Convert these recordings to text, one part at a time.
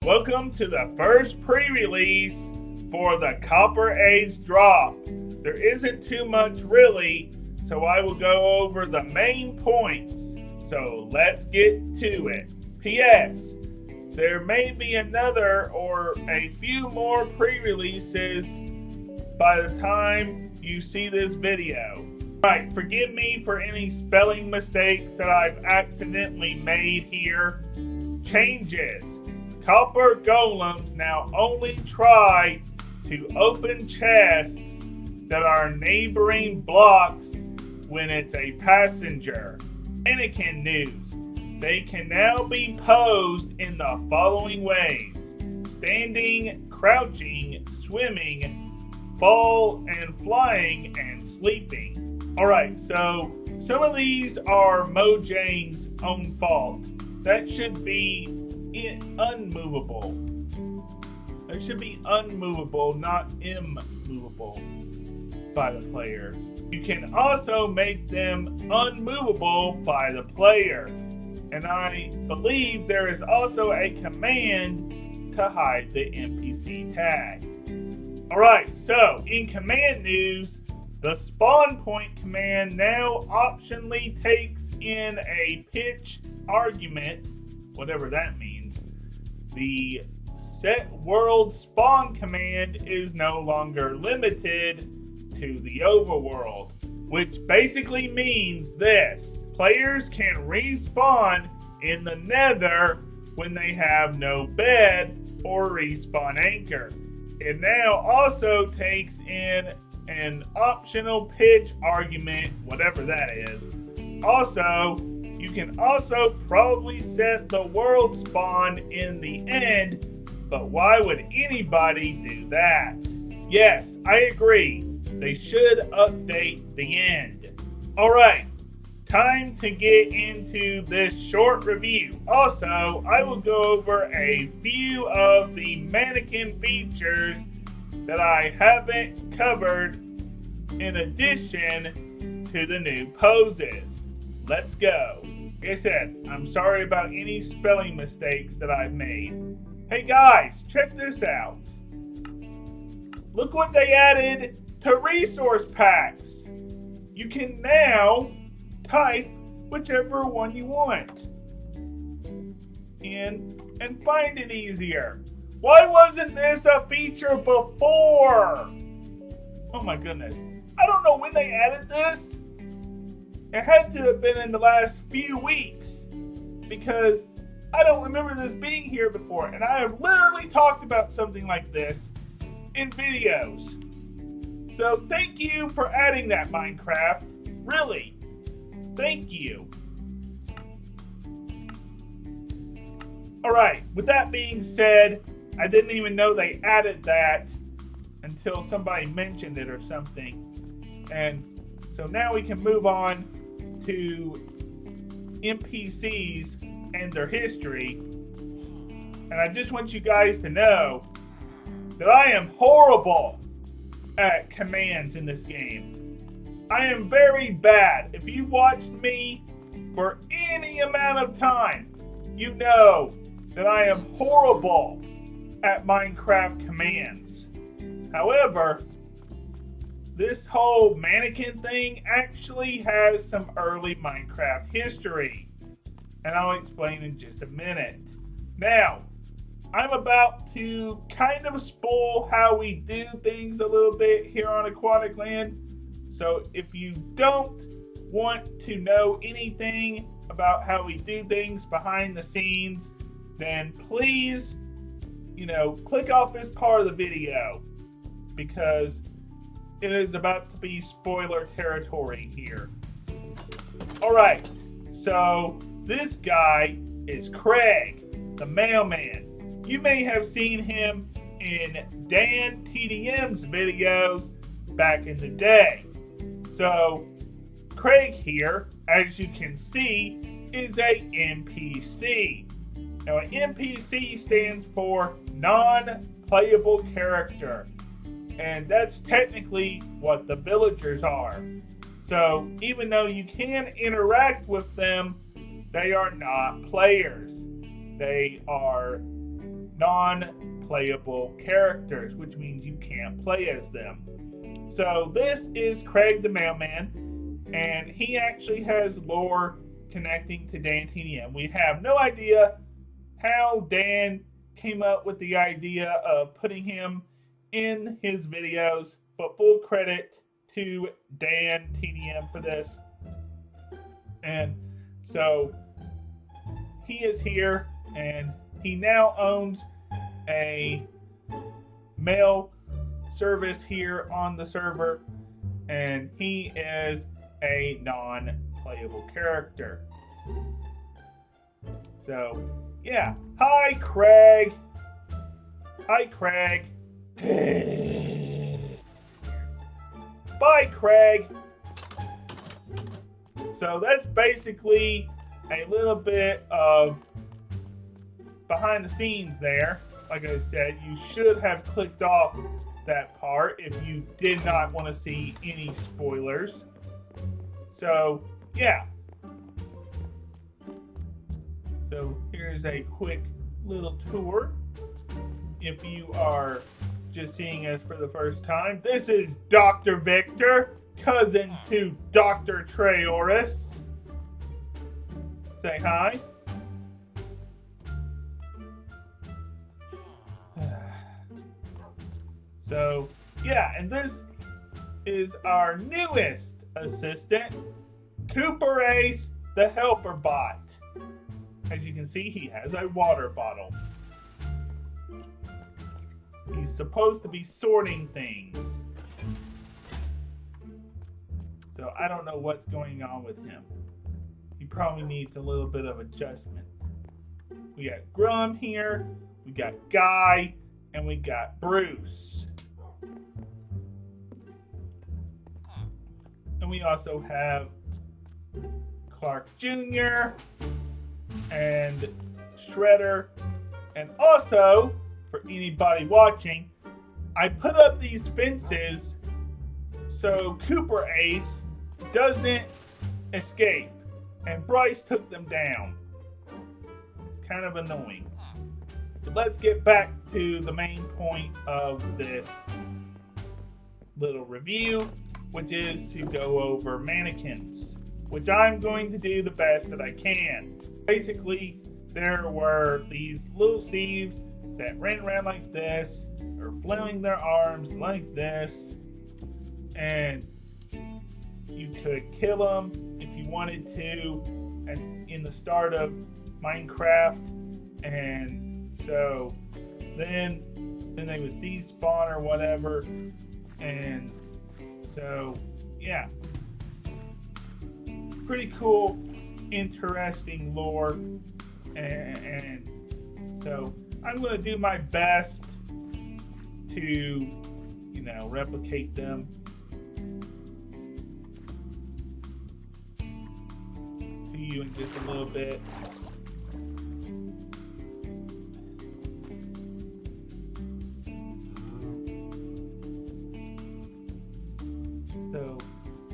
Welcome to the first pre-release for the Copper Age drop. There isn't too much really, so I will go over the main points. So let's get to it. P.S. There may be another or a few more pre-releases by the time you see this video. Alright, forgive me for any spelling mistakes that I've accidentally made here. Changes. Copper golems now only try to open chests that are neighboring blocks when it's a passenger. Mannequin news. They can now be posed in the following ways: standing, crouching, swimming, fall and flying, and sleeping. Alright, so some of these are Mojang's own fault. That should be unmovable. They should be unmovable, not immovable by the player. You can also make them unmovable by the player. And I believe there is also a command to hide the NPC tag. Alright, so in command news, the spawn point command now optionally takes in a pitch argument, whatever that means. The set world spawn command is no longer limited to the overworld, which basically means this: players can respawn in the nether when they have no bed or respawn anchor. It now also takes in an optional pitch argument, whatever that is. Also, you can also probably set the world spawn in the end, but why would anybody do that? Yes, I agree. They should update the end. Alright, time to get into this short review. Also, I will go over a few of the mannequin features that I haven't covered in addition to the new poses. Let's go. Like I said, I'm sorry about any spelling mistakes that I've made. Hey guys, check this out. Look what they added to resource packs. You can now type whichever one you want in and find it easier. Why wasn't this a feature before? Oh my goodness. I don't know when they added this. It had to have been in the last few weeks, because I don't remember this being here before, and I have literally talked about something like this in videos. So thank you for adding that, MineCraft. Really, thank you. Alright, with that being said, I didn't even know they added that until somebody mentioned it or something. And so now we can move on to NPCs and their history. And I just want you guys to know that I am horrible at commands in this game. I am very bad. If you've watched me for any amount of time, you know that I am horrible at MineCraft commands. However, this whole mannequin thing actually has some early Minecraft history, and I'll explain in just a minute. Now, I'm about to kind of spoil how we do things a little bit here on Aquatic Land, so if you don't want to know anything about how we do things behind the scenes, then please, click off this part of the video, because it is about to be spoiler territory here. Alright, so this guy is Craig, the mailman. You may have seen him in Dan TDM's videos back in the day. So, Craig here, as you can see, is a NPC. Now, an NPC stands for non-playable character. And that's technically what the villagers are. So even though you can interact with them, they are not players. They are non-playable characters, which means you can't play as them. So this is Craig the Mailman, and he actually has lore connecting to Dan TDM. We have no idea how Dan came up with the idea of putting him in his videos, but full credit to Dan TDM for this. And so he is here, and he now owns a mail service here on the server, and he is a non-playable character. So yeah, hi Craig. Hi Craig. Bye Craig. So that's basically a little bit of behind the scenes there. Like I said, you should have clicked off that part if you did not want to see any spoilers. So yeah. So here's a quick little tour. If you are just seeing us for the first time, this is Dr. Victor, cousin to Dr. Treoris. Say hi. So, yeah, and this is our newest assistant, Cooper Ace, the helper bot. As you can see, he has a water bottle. He's supposed to be sorting things. So I don't know what's going on with him. He probably needs a little bit of adjustment. We got Grum here, we got Guy, and we got Bruce. And we also have Clark Jr. and Shredder. And also, for anybody watching, I put up these fences so Cooper Ace doesn't escape. And Bryce took them down. It's kind of annoying. But let's get back to the main point of this little review, which is to go over mannequins, which I'm going to do the best that I can. Basically, there were these little Steves that ran around like this, or flailing their arms like this, and you could kill them if you wanted to, and in the start of Minecraft. And so then they would despawn or whatever, and so yeah, pretty cool, interesting lore, and so I'm going to do my best to, you know, replicate them. To you in just a little bit.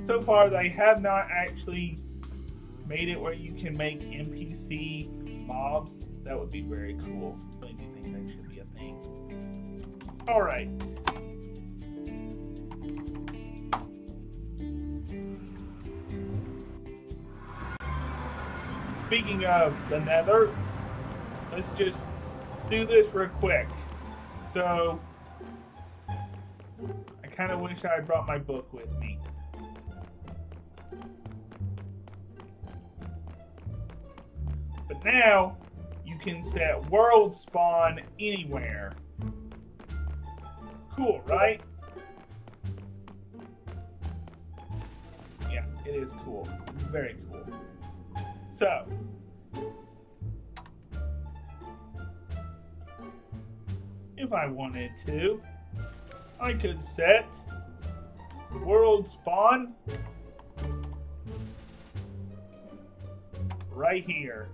So far they have not actually made it where you can make NPC mobs. That would be very cool. I really do think that should be a thing. Alright. Speaking of the Nether, let's just do this real quick. So, I kind of wish I brought my book with me. But now, you can set world spawn anywhere. Cool, right? Yeah, it is cool. Very cool. So, if I wanted to, I could set world spawn right here.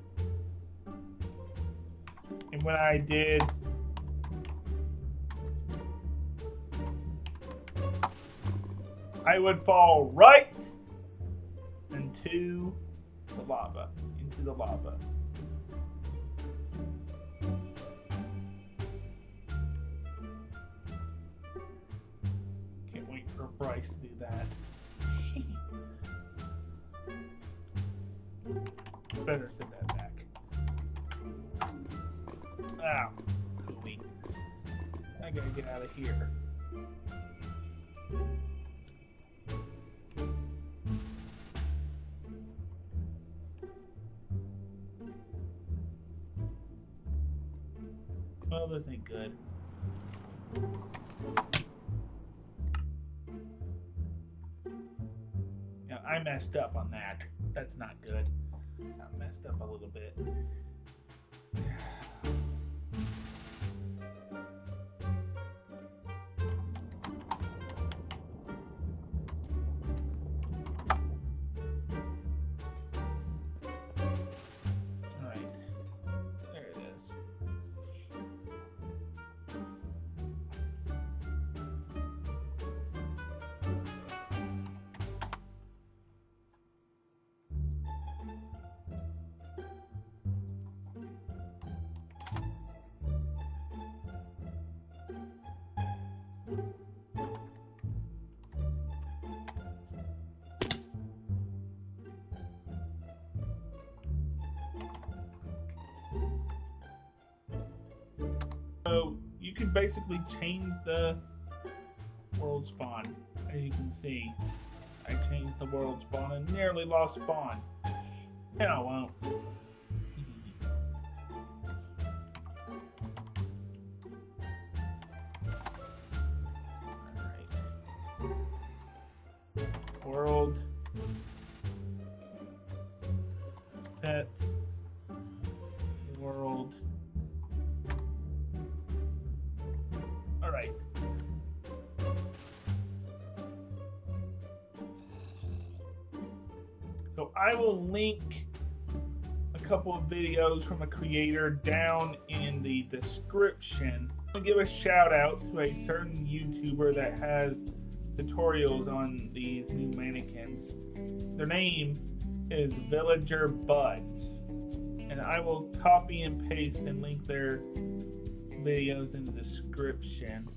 And when I did I would fall right into the lava. price to do that. Better send that back. Ow. Hooey. I gotta get out of here. Well, this ain't good. Yeah, I messed up on that. That's not good. I messed up a little bit. Alright. There it is. So you can basically change the world spawn. As you can see, I changed the world spawn and nearly lost spawn. Yeah, I won't. Alright. World. Set. World. Alright. So I will link a couple of videos from a creator down in the description. I'm going to give a shout out to a certain YouTuber that has tutorials on these new mannequins. Their name is Villager Buds. And I will copy and paste and link their videos in the description.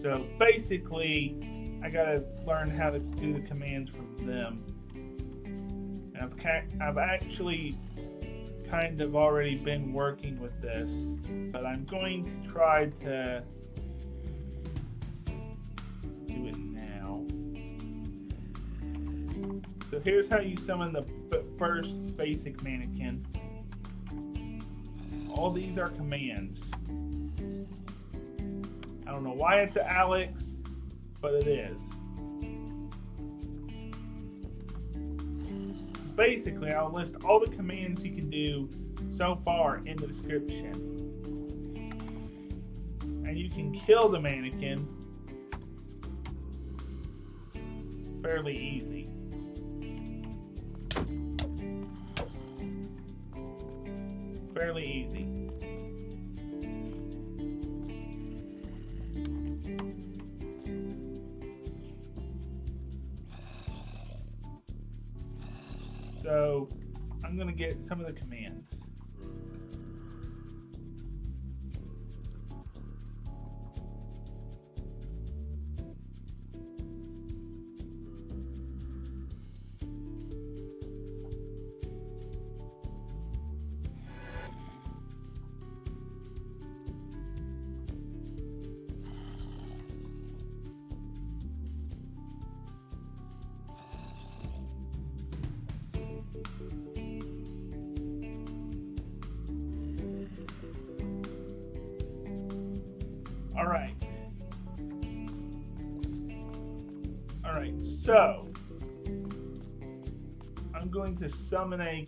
So basically, I gotta learn how to do the commands from them. And I've actually kind of already been working with this, but I'm going to try to do it now. So here's how you summon the first basic mannequin. All these are commands. I don't know why it's Alex, but it is. Basically, I'll list all the commands you can do so far in the description. And you can kill the mannequin fairly easy. Fairly easy. So I'm going to get some of the commands. Alright, so I'm going to summon a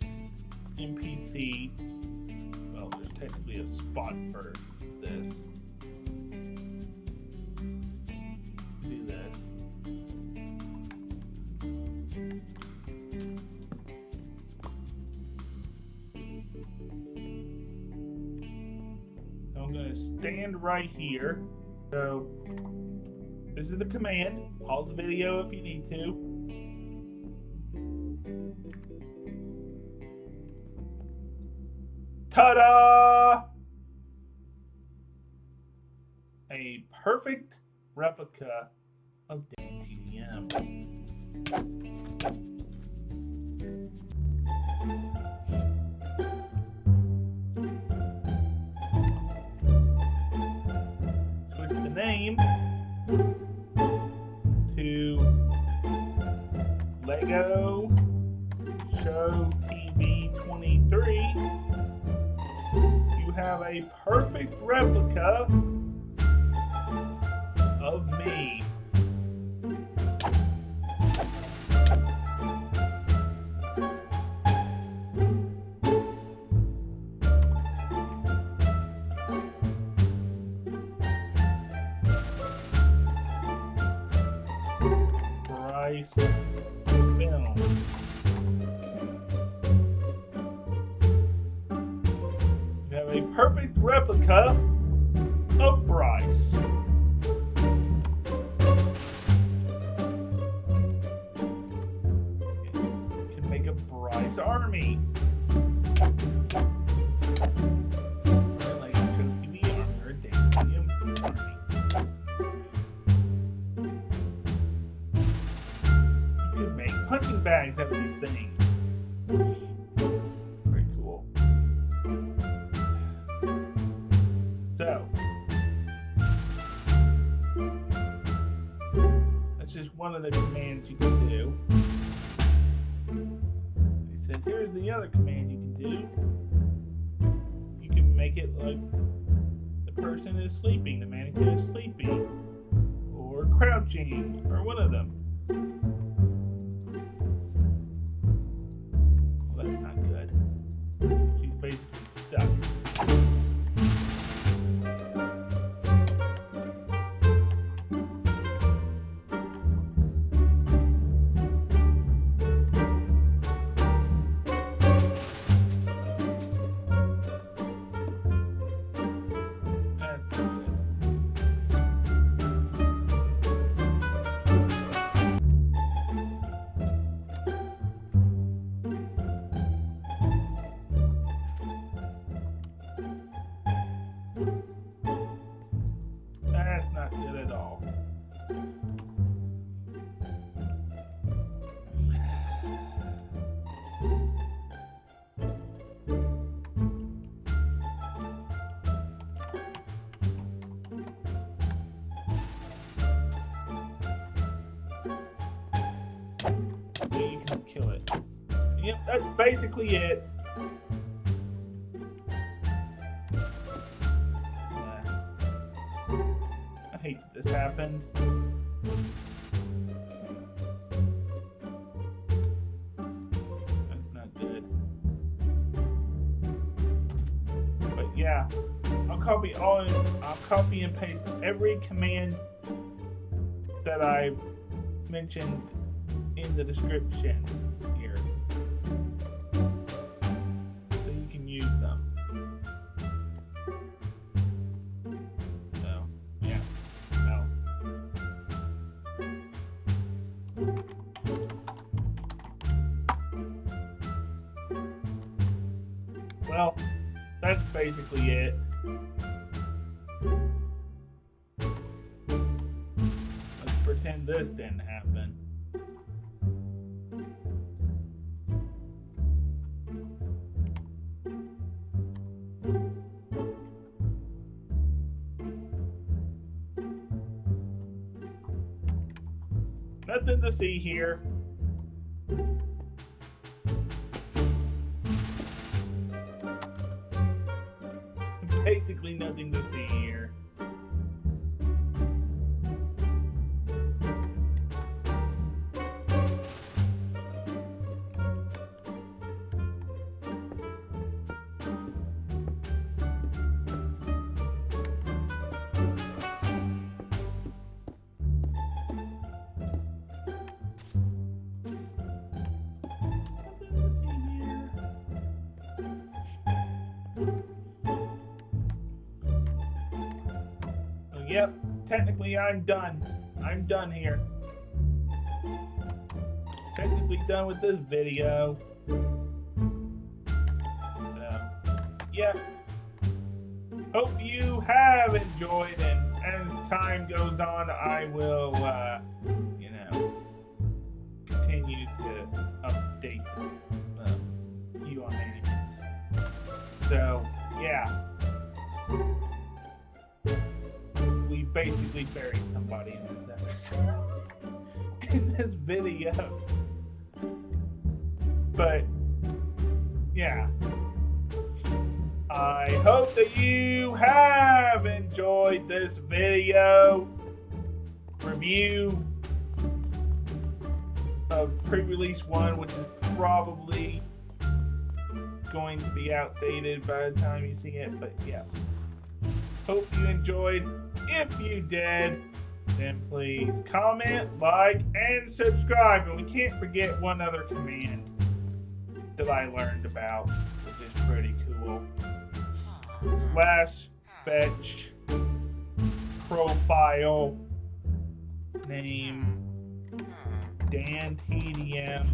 NPC. Well, there's technically a spot for this. Do this. So I'm going to stand right here. So this is the command. Pause the video if you need to. Ta-da! A perfect replica of TDM. Switch the name to Lego Show TV 23. You have a perfect replica of me. Bryce Film. You have a perfect replica of Bryce. You can make a Bryce army. Or like a TV army or a TDM army. Make punching bags out of these things. Very cool. So, that's just one of the commands you can do. He said, here's the other command you can do. You can make it like the person is sleeping, the mannequin is sleeping, or crouching, or one of them. That's not good. She's basically stuck. That's good. That's not good at all. You can kill it. Yep, that's basically it. I hate that this happened. That's not good. But yeah, I'll copy and paste every command that I've mentioned in the description here, so you can use them. So yeah, no. Well, that's basically it. Let's pretend this didn't happen. Nothing to see here. Basically nothing to see here. Yep, technically I'm done. I'm done here. Technically done with this video. Yep. Hope you have enjoyed, and as time goes on, I will, continue to update you on anything. So, yeah. We basically buried somebody in this episode. In this video. But, yeah. I hope that you have enjoyed this video review of pre-release 1, which is probably going to be outdated by the time you see it, but yeah. Hope you enjoyed. If you did, then please comment, like, and subscribe. And we can't forget one other command that I learned about, which is pretty cool. /fetch profile name Dan TDM.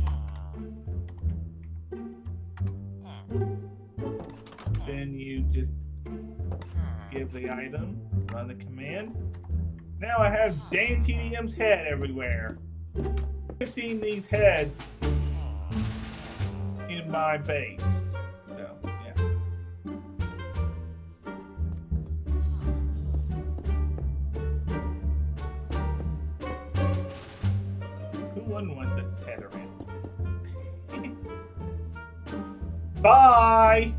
Then you just give the item, run the command. Now I have Dan TDM's head everywhere. I've seen these heads in my base. So, yeah. Who wouldn't want this head around? Bye!